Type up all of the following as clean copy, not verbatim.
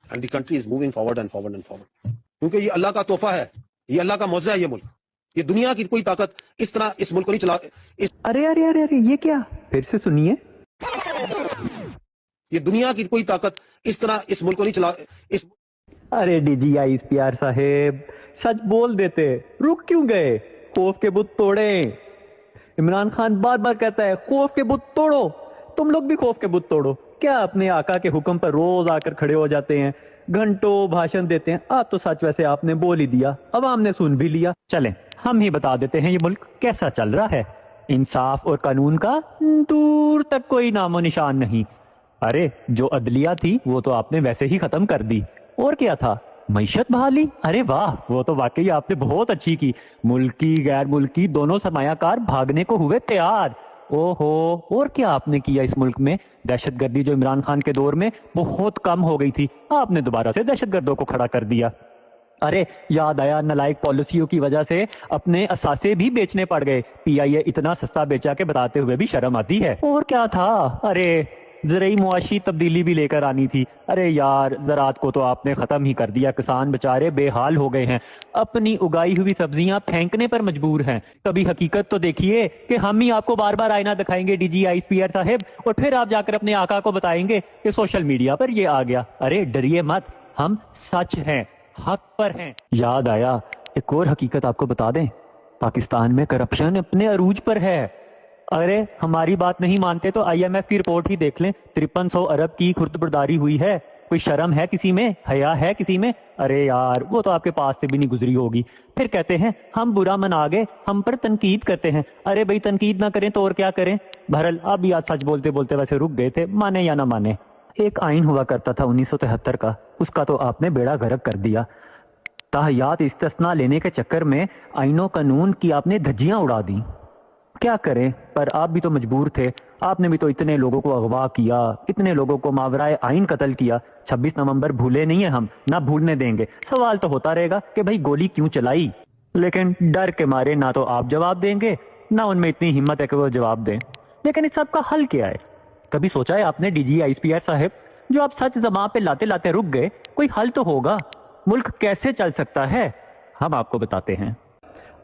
and the country is moving forward and forward and forward. کیونکہ یہ اللہ کا تحفہ ہے, یہ اللہ کا معجزہ ہے یہ ملک. یہ دنیا کی کوئی طاقت اس طرح اس ملک کو نہیں چلا. ارے ارے ارے ارے یہ کیا, پھر سے سنیے. یہ دنیا کی کوئی طاقت اس طرح اس ملک کو نہیں چلا. ارے ڈی جی آئی پی آر صاحب سچ بول دیتے, رک کیوں گئے؟ خوف کے بت توڑیں. عمران خان بار بار کہتا ہے خوف کے بت توڑو, تم لوگ بھی خوف کے بت توڑو. کیا اپنے آقا کے حکم پر روز آ کر کھڑے ہو جاتے ہیں, گھنٹوں بھاشن دیتے ہیں. آپ تو سچ ویسے آپ نے بول ہی دیا, عوام نے سن بھی لیا. چلیں ہم ہی بتا دیتے ہیں یہ ملک کیسا چل رہا ہے. انصاف اور قانون کا دور تک کوئی نام و نشان نہیں. ارے جو عدلیہ تھی وہ تو آپ نے ویسے ہی ختم کر دی. اور کیا تھا, معیشت بحالی, ارے واہ وہ تو واقعی آپ نے بہت اچھی کی. ملکی غیر ملکی دونوں سرمایہ کار بھاگنے کو ہوئے تیار. اوہو, اور کیا آپ نے کیا اس ملک میں؟ دہشت گردی جو عمران خان کے دور میں بہت کم ہو گئی تھی, آپ نے دوبارہ سے دہشت گردوں کو کھڑا کر دیا. ارے یاد آیا نالائق پالیسیوں کی وجہ سے اپنے اثاثے بھی بیچنے پڑ گئے. پی آئی اے اتنا سستا بیچا کہ بتاتے ہوئے بھی شرم آتی ہے. اور کیا تھا, ارے زرعی معاشی تبدیلی بھی لے کر آنی تھی. ارے یار زراعت کو تو آپ نے ختم ہی کر دیا. کسان بےچارے بے حال ہو گئے ہیں, اپنی اگائی ہوئی سبزیاں پھینکنے پر مجبور ہیں. کبھی حقیقت تو دیکھیے کہ ہم ہی آپ کو بار بار آئینہ دکھائیں گے ڈی جی آئی پی آر صاحب, اور پھر آپ جا کر اپنے آقا کو بتائیں گے کہ سوشل میڈیا پر یہ آ گیا. ارے ڈریے مت, ہم سچ ہیں, حق پر ہیں. یاد آیا ایک اور حقیقت آپ کو بتا دیں, پاکستان میں کرپشن اپنے عروج پر ہے. ارے ہماری بات نہیں مانتے تو آئی ایم ایف کی رپورٹ ہی دیکھ لیں. 5300 ارب کی خرد برداری ہوئی ہے. کوئی شرم ہے کسی میں, حیا ہے کسی میں؟ ارے یار وہ تو آپ کے پاس سے بھی نہیں گزری ہوگی. پھر کہتے ہیں ہم برا منا گئے, ہم پر تنقید کرتے ہیں. ارے بھائی تنقید نہ کریں تو اور کیا کریں. بہرحال آپ بھی آج سچ بولتے بولتے ویسے رک گئے تھے, مانے یا نہ مانے. ایک آئین ہوا کرتا تھا 1973 کا, اس کا تو آپ نے بیڑا غرق کر دیا. تاحیات استثناء لینے کے چکر میں آئین و قانون کی آپ نے دھجیاں اڑا دی. کیا کریں, پر آپ بھی تو مجبور تھے. آپ نے بھی تو اتنے لوگوں کو اغوا کیا, اتنے لوگوں کو ماورائے آئین قتل کیا. 26 نومبر بھولے نہیں ہیں ہم, نہ بھولنے دیں گے. سوال تو ہوتا رہے گا کہ بھائی گولی کیوں چلائی, لیکن ڈر کے مارے نہ تو آپ جواب دیں گے, نہ ان میں اتنی ہمت ہے کہ وہ جواب دیں. لیکن اس سب کا حل کیا ہے؟ کبھی سوچا ہے آپ نے ڈی جی آئی پی آر صاحب, جو آپ سچ زبان پہ لاتے لاتے رک گئے, کوئی حل تو ہوگا. ملک کیسے چل سکتا ہے, ہم آپ کو بتاتے ہیں.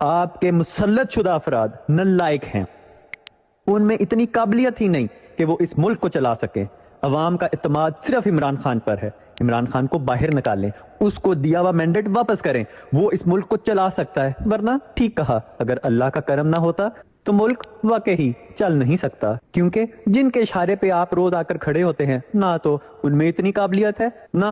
آپ کے مسلط شدہ افراد نالائق ہیں, ان میں اتنی قابلیت ہی نہیں کہ وہ اس ملک کو چلا سکیں. عوام کا اعتماد صرف عمران خان پر ہے. عمران خان کو باہر نکالیں, اس کو دیا ہوا مینڈیٹ واپس کریں, وہ اس ملک کو چلا سکتا ہے. ورنہ ٹھیک کہا, اگر اللہ کا کرم نہ ہوتا تو ملک واقعی چل نہیں سکتا. کیونکہ جن کے اشارے پہ آپ روز آ کر کھڑے ہوتے ہیں, نہ تو ان میں اتنی قابلیت ہے, نہ